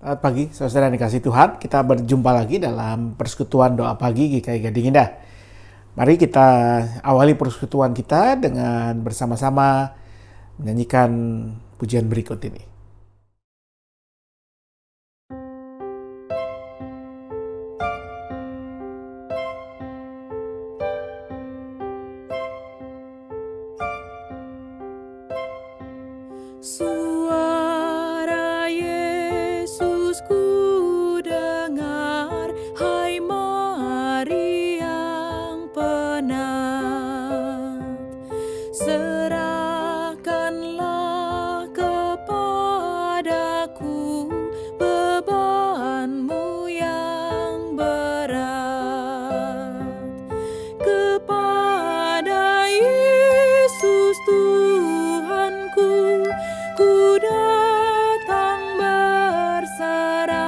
Selamat pagi, saudara yang dikasih Tuhan. Kita berjumpa lagi dalam persekutuan doa pagi GKI Gading Indah. Mari kita awali persekutuan kita dengan bersama-sama menyanyikan pujian berikut ini. Suara Yesus ku dengar, hai mari yang penat, serahkanlah kepadaku bebanmu yang berat. Kepada Yesus Tuhanku, ku datang berserah,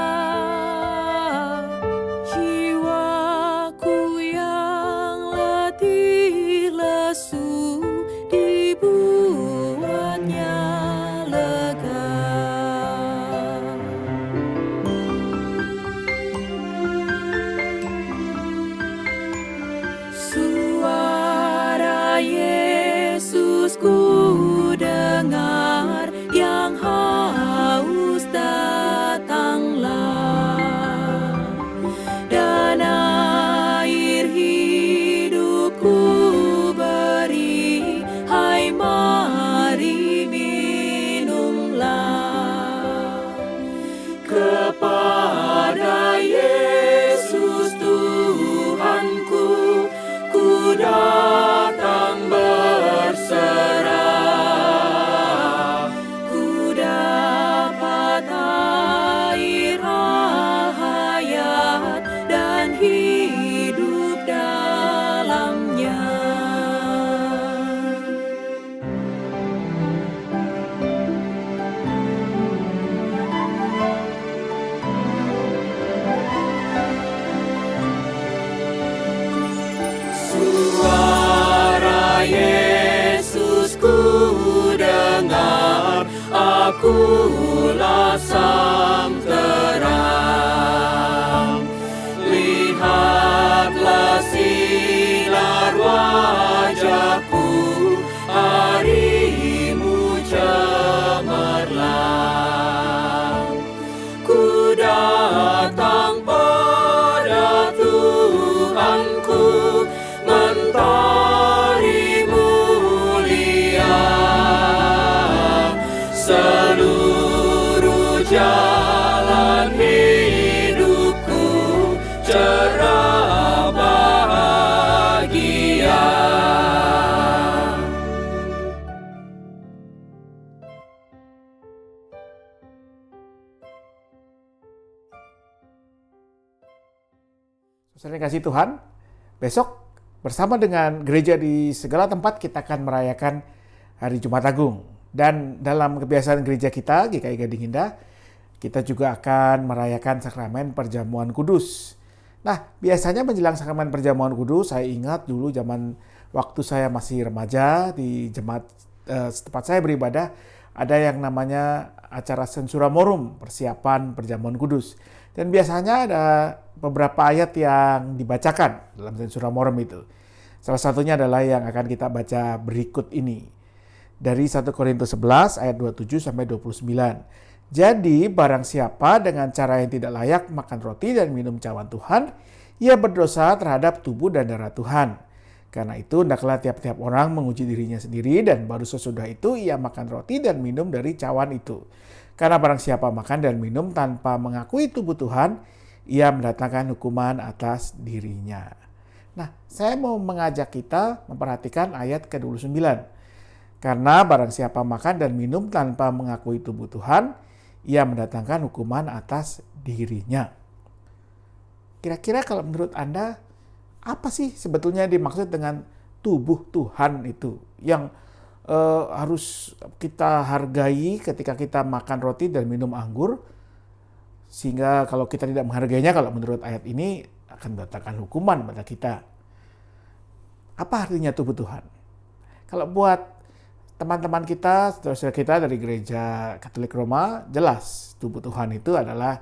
jiwaku yang letih lesu dibuatnya lega. Suara Yesus ku dengar, yang haus datanglah, dan air hidup ku beri, hai mari minumlah. Kepada Yesus Tuhanku, ku datang berserah, ku dapat air hayat dan hidup dalamnya. Suara Yesus ku dengar, akulah sang terang. Lihatlah sinar wajahku, harimu cemerlang. Ku datang pada Tuhanku, mentari mulia, seluruh jalan hidupku cerah bahagia. Saudara yang kasih Tuhan, besok bersama dengan gereja di segala tempat kita akan merayakan Hari Jumat Agung. Dan dalam kebiasaan gereja kita, GKI Gading Indah, kita juga akan merayakan sakramen perjamuan kudus. Nah, biasanya menjelang sakramen perjamuan kudus, saya ingat dulu zaman waktu saya masih remaja di jemaat tempat saya beribadah, ada yang namanya acara Sensura Morum, persiapan perjamuan kudus. Dan biasanya ada beberapa ayat yang dibacakan dalam Sensura Morum itu. Salah satunya adalah yang akan kita baca berikut ini. Dari 1 Korintus 11 ayat 27 sampai 29. Jadi barang siapa dengan cara yang tidak layak makan roti dan minum cawan Tuhan, ia berdosa terhadap tubuh dan darah Tuhan. Karena itu hendaklah tiap-tiap orang menguji dirinya sendiri, dan baru sesudah itu ia makan roti dan minum dari cawan itu. Karena barang siapa makan dan minum tanpa mengakui tubuh Tuhan, ia mendatangkan hukuman atas dirinya. Nah, saya mau mengajak kita memperhatikan ayat ke-29. Karena barang siapa makan dan minum tanpa mengakui tubuh Tuhan, ia mendatangkan hukuman atas dirinya. Kira-kira kalau menurut Anda, apa sih sebetulnya dimaksud dengan tubuh Tuhan itu? Yang harus kita hargai ketika kita makan roti dan minum anggur, sehingga kalau kita tidak menghargainya, kalau menurut ayat ini akan mendatangkan hukuman pada kita. Apa artinya tubuh Tuhan? Kalau buat teman-teman kita, saudara-saudara kita dari Gereja Katolik Roma, jelas tubuh Tuhan itu adalah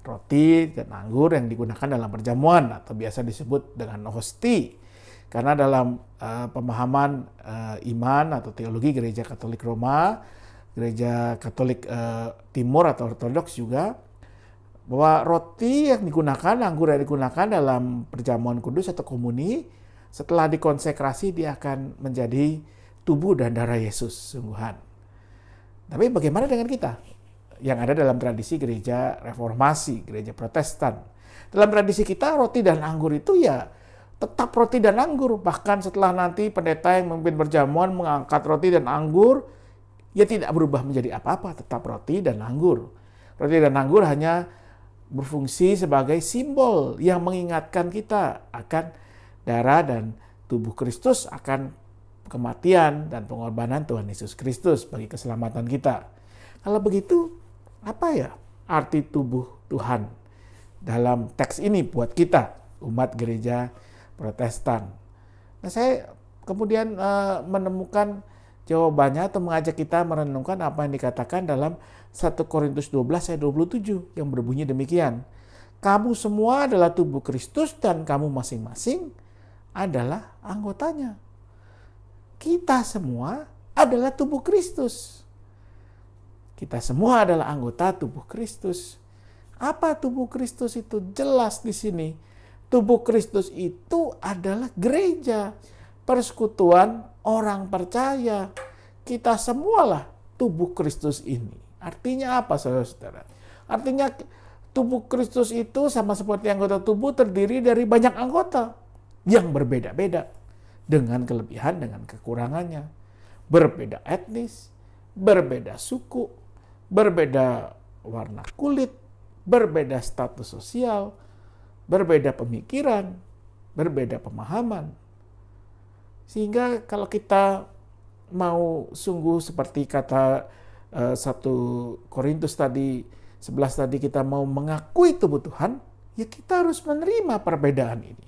roti dan anggur yang digunakan dalam perjamuan atau biasa disebut dengan hosti. Karena dalam pemahaman iman atau teologi Gereja Katolik Roma, Gereja Katolik Timur atau Ortodoks juga, bahwa roti yang digunakan, anggur yang digunakan dalam perjamuan kudus atau komuni, setelah dikonsekrasi dia akan menjadi tubuh dan darah Yesus sungguhan. Tapi bagaimana dengan kita yang ada dalam tradisi gereja reformasi, gereja Protestan? Dalam tradisi kita roti dan anggur itu ya tetap roti dan anggur. Bahkan setelah nanti pendeta yang memimpin perjamuan mengangkat roti dan anggur, ya tidak berubah menjadi apa-apa, tetap roti dan anggur. Roti dan anggur hanya berfungsi sebagai simbol yang mengingatkan kita akan darah dan tubuh Kristus, akan kematian dan pengorbanan Tuhan Yesus Kristus bagi keselamatan kita. Kalau begitu, apa ya arti tubuh Tuhan dalam teks ini buat kita, umat gereja Protestan? Nah, saya kemudian menemukan jawabannya atau mengajak kita merenungkan apa yang dikatakan dalam 1 Korintus 12 ayat 27 yang berbunyi demikian. Kamu semua adalah tubuh Kristus dan kamu masing-masing adalah anggotanya. Kita semua adalah tubuh Kristus. Kita semua adalah anggota tubuh Kristus. Apa tubuh Kristus itu? Jelas di sini. Tubuh Kristus itu adalah gereja, persekutuan orang percaya. Kita semualah tubuh Kristus ini. Artinya apa, saudara-saudara? Artinya tubuh Kristus itu sama seperti anggota tubuh terdiri dari banyak anggota yang berbeda-beda dengan kelebihan, dengan kekurangannya. Berbeda etnis, berbeda suku, berbeda warna kulit, berbeda status sosial, berbeda pemikiran, berbeda pemahaman. Sehingga kalau kita mau sungguh seperti kata 1 Korintus tadi 11 tadi, kita mau mengakui tubuh Tuhan, ya kita harus menerima perbedaan ini.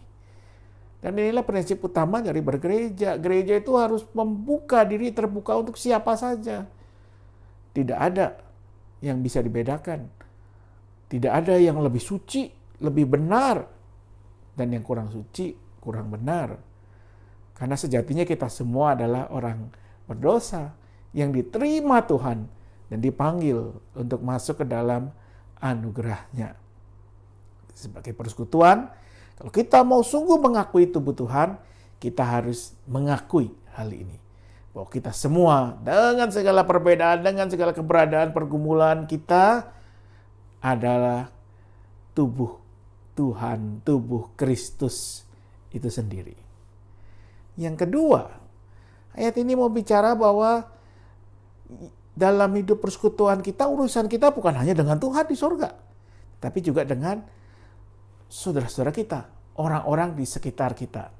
Dan inilah prinsip utama dari bergereja. Gereja itu harus membuka diri, terbuka untuk siapa saja. Tidak ada yang bisa dibedakan. Tidak ada yang lebih suci, lebih benar, dan yang kurang suci, kurang benar. Karena sejatinya kita semua adalah orang berdosa yang diterima Tuhan dan dipanggil untuk masuk ke dalam anugerah-Nya. Sebagai persekutuan, kalau kita mau sungguh mengakui tubuh Tuhan, kita harus mengakui hal ini. Bahwa kita semua dengan segala perbedaan, dengan segala keberadaan, pergumulan kita adalah tubuh Tuhan, tubuh Kristus itu sendiri. Yang kedua, ayat ini mau bicara bahwa dalam hidup persekutuan kita, urusan kita bukan hanya dengan Tuhan di surga, tapi juga dengan saudara-saudara kita, orang-orang di sekitar kita.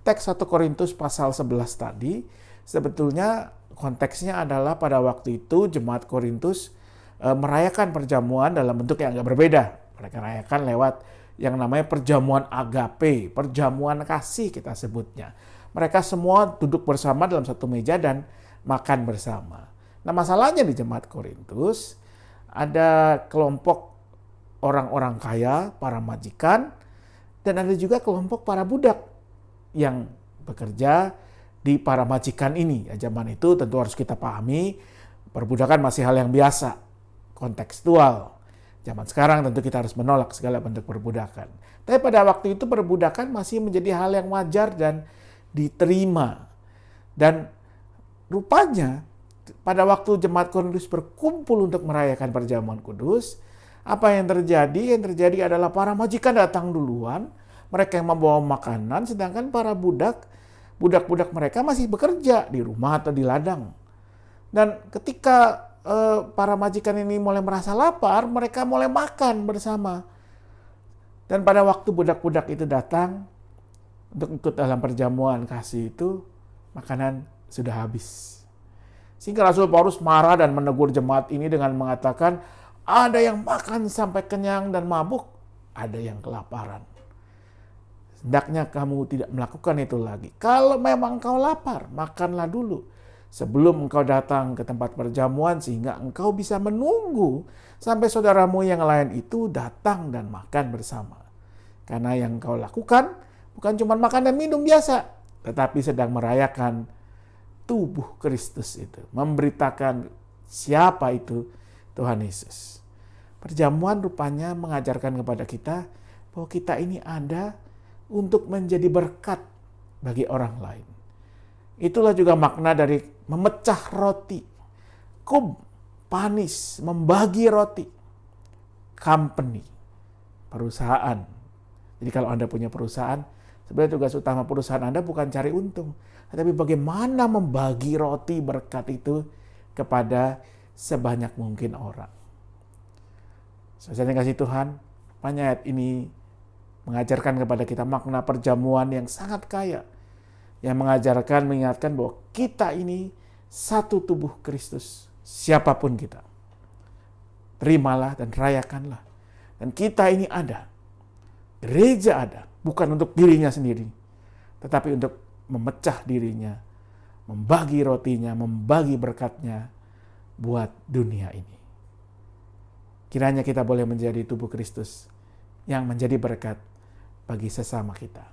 Teks 1 Korintus pasal 11 tadi, sebetulnya konteksnya adalah pada waktu itu jemaat Korintus merayakan perjamuan dalam bentuk yang agak berbeda. Mereka rayakan lewat yang namanya perjamuan agape, perjamuan kasih kita sebutnya. Mereka semua duduk bersama dalam satu meja dan makan bersama. Nah, masalahnya di jemaat Korintus, ada kelompok orang-orang kaya, para majikan, dan ada juga kelompok para budak yang bekerja di para majikan ini. Ya, zaman itu tentu harus kita pahami, perbudakan masih hal yang biasa, kontekstual. Zaman sekarang tentu kita harus menolak segala bentuk perbudakan. Tapi pada waktu itu perbudakan masih menjadi hal yang wajar dan diterima. Dan rupanya pada waktu jemaat Korintus berkumpul untuk merayakan perjamuan kudus, apa yang terjadi? Yang terjadi adalah para majikan datang duluan, mereka yang membawa makanan, sedangkan para budak-budak mereka masih bekerja di rumah atau di ladang. Dan ketika para majikan ini mulai merasa lapar, mereka mulai makan bersama. Dan pada waktu budak-budak itu datang untuk ikut dalam perjamuan kasih itu, makanan sudah habis. Sehingga Rasul Paulus marah dan menegur jemaat ini dengan mengatakan, ada yang makan sampai kenyang dan mabuk, ada yang kelaparan. Hendaknya kamu tidak melakukan itu lagi. Kalau memang kau lapar, makanlah dulu. sebelum engkau datang ke tempat perjamuan sehingga engkau bisa menunggu sampai saudaramu yang lain itu datang dan makan bersama. Karena yang engkau lakukan bukan cuma makan dan minum biasa, tetapi sedang merayakan tubuh Kristus itu, memberitakan siapa itu Tuhan Yesus. Perjamuan rupanya mengajarkan kepada kita bahwa kita ini ada untuk menjadi berkat bagi orang lain. Itulah juga makna dari memecah roti. Kum, panis, membagi roti. Company, perusahaan. Jadi kalau Anda punya perusahaan, sebenarnya tugas utama perusahaan Anda bukan cari untung, tetapi bagaimana membagi roti berkat itu kepada sebanyak mungkin orang. Saya kasih Tuhan, ayat ini mengajarkan kepada kita makna perjamuan yang sangat kaya, yang mengajarkan, mengingatkan bahwa kita ini satu tubuh Kristus, siapapun kita. Terimalah dan rayakanlah. Dan kita ini ada, gereja ada, bukan untuk dirinya sendiri, tetapi untuk memecah dirinya, membagi rotinya, membagi berkatnya buat dunia ini. Kiranya kita boleh menjadi tubuh Kristus yang menjadi berkat bagi sesama kita.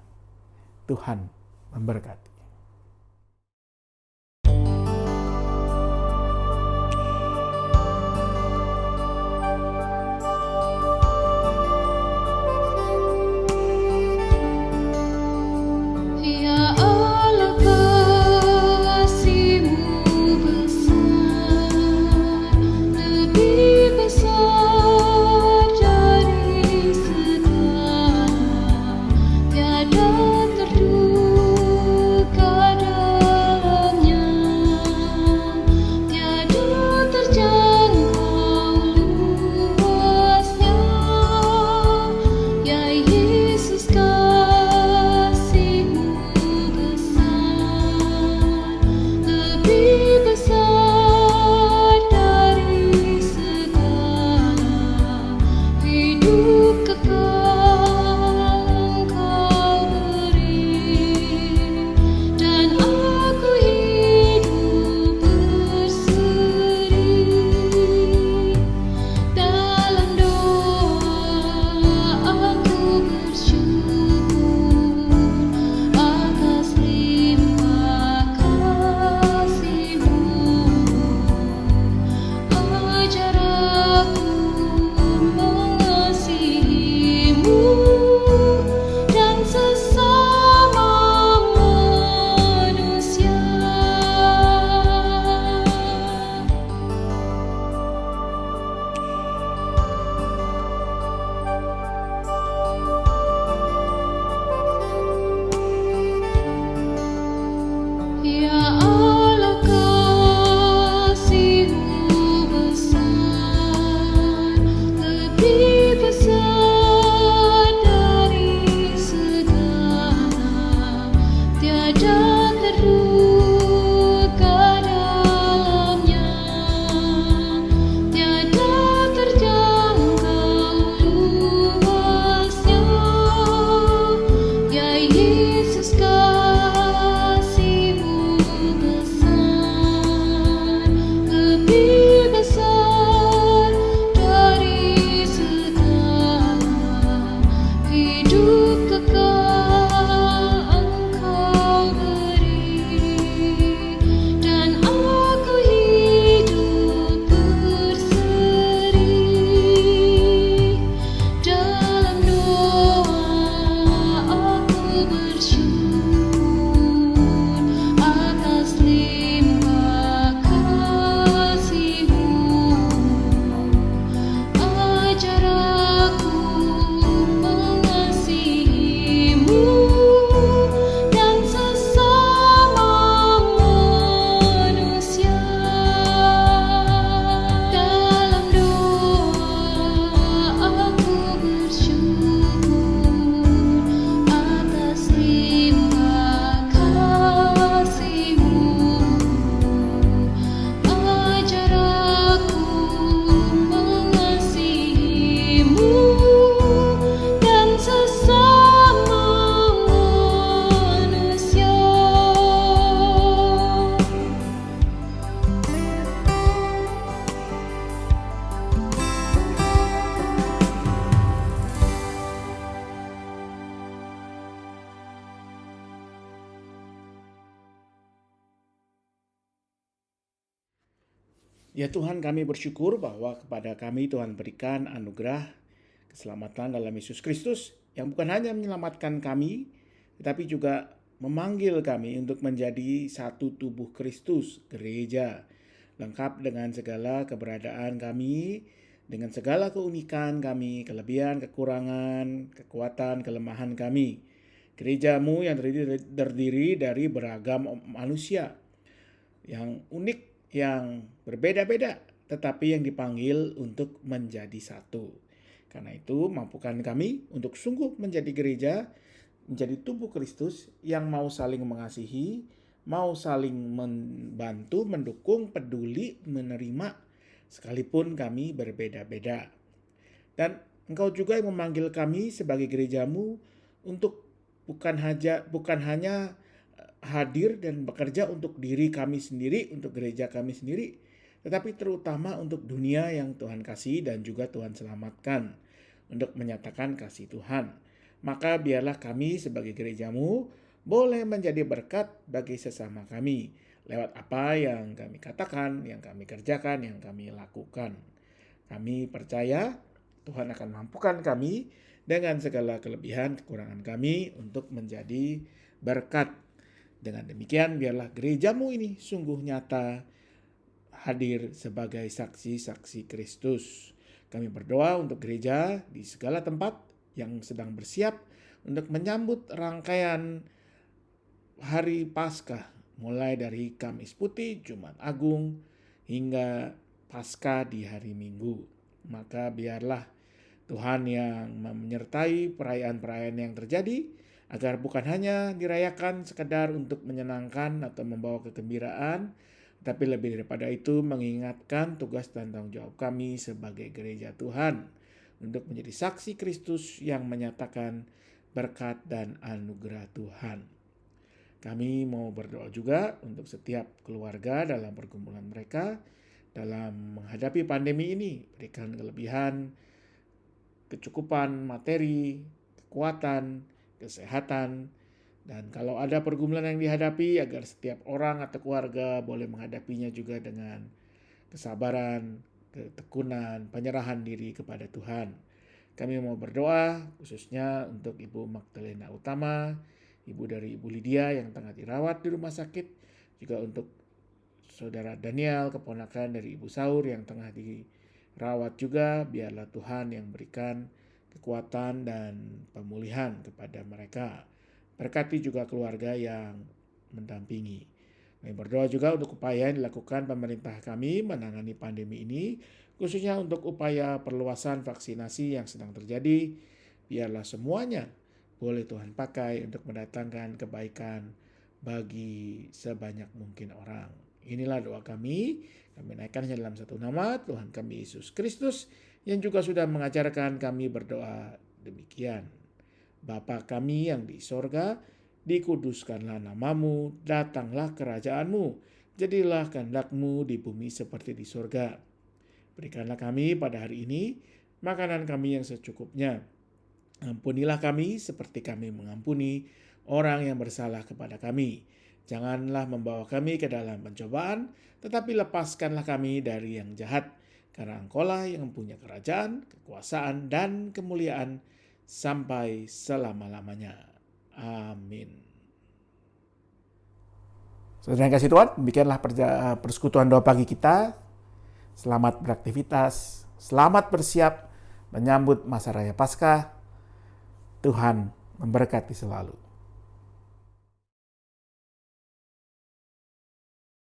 Tuhan memberkati. Tiada terduga Ya Tuhan, kami bersyukur bahwa kepada kami Tuhan berikan anugerah keselamatan dalam Yesus Kristus yang bukan hanya menyelamatkan kami, tetapi juga memanggil kami untuk menjadi satu tubuh Kristus, gereja, lengkap dengan segala keberadaan kami, dengan segala keunikan kami, kelebihan, kekurangan, kekuatan, kelemahan kami. Gerejamu yang terdiri dari beragam manusia yang unik, yang berbeda-beda, tetapi yang dipanggil untuk menjadi satu. Karena itu, mampukan kami untuk sungguh menjadi gereja, menjadi tubuh Kristus yang mau saling mengasihi, mau saling membantu, mendukung, peduli, menerima, sekalipun kami berbeda-beda. Dan Engkau juga yang memanggil kami sebagai gerejamu untuk bukan hanya hadir dan bekerja untuk diri kami sendiri, untuk gereja kami sendiri, tetapi terutama untuk dunia yang Tuhan kasih dan juga Tuhan selamatkan, untuk menyatakan kasih Tuhan. Maka biarlah kami sebagai gerejamu boleh menjadi berkat bagi sesama kami, lewat apa yang kami katakan, yang kami kerjakan, yang kami lakukan. Kami percaya Tuhan akan mampukan kami dengan segala kelebihan, kekurangan kami untuk menjadi berkat. Dengan demikian, biarlah gerejamu ini sungguh nyata hadir sebagai saksi-saksi Kristus. Kami berdoa untuk gereja di segala tempat yang sedang bersiap untuk menyambut rangkaian hari Paskah, mulai dari Kamis Putih, Jumat Agung, hingga Paskah di hari Minggu. Maka biarlah Tuhan yang menyertai perayaan-perayaan yang terjadi, agar bukan hanya dirayakan sekedar untuk menyenangkan atau membawa kegembiraan, tapi lebih daripada itu mengingatkan tugas dan tanggung jawab kami sebagai gereja Tuhan untuk menjadi saksi Kristus yang menyatakan berkat dan anugerah Tuhan. Kami mau berdoa juga untuk setiap keluarga dalam pergumulan mereka dalam menghadapi pandemi ini. Berikan kelebihan, kecukupan materi, kekuatan, kesehatan, dan kalau ada pergumulan yang dihadapi, agar setiap orang atau keluarga boleh menghadapinya juga dengan kesabaran, ketekunan, penyerahan diri kepada Tuhan. Kami mau berdoa khususnya untuk Ibu Magdalena Utama, ibu dari Ibu Lydia yang tengah dirawat di rumah sakit, juga untuk Saudara Daniel, keponakan dari Ibu Saur yang tengah dirawat juga. Biarlah Tuhan yang berikan kekuatan dan pemulihan kepada mereka. Berkati juga keluarga yang mendampingi. Kami berdoa juga untuk upaya yang dilakukan pemerintah kami menangani pandemi ini, khususnya untuk upaya perluasan vaksinasi yang sedang terjadi. Biarlah semuanya boleh Tuhan pakai untuk mendatangkan kebaikan bagi sebanyak mungkin orang. Inilah doa kami naikkannya dalam satu nama Tuhan kami Yesus Kristus, yang juga sudah mengajarkan kami berdoa demikian. Bapa kami yang di sorga, dikuduskanlah namamu, datanglah kerajaanmu, jadilah kehendak-Mu di bumi seperti di sorga. Berikanlah kami pada hari ini makanan kami yang secukupnya. Ampunilah kami seperti kami mengampuni orang yang bersalah kepada kami. Janganlah membawa kami ke dalam pencobaan, tetapi lepaskanlah kami dari yang jahat. Karena Engkaulah yang mempunyai kerajaan, kekuasaan, dan kemuliaan sampai selama-lamanya. Amin. Saudara yang kasih Tuhan, demikianlah persekutuan doa pagi kita. Selamat beraktivitas, selamat bersiap menyambut masa raya Paskah. Tuhan memberkati selalu.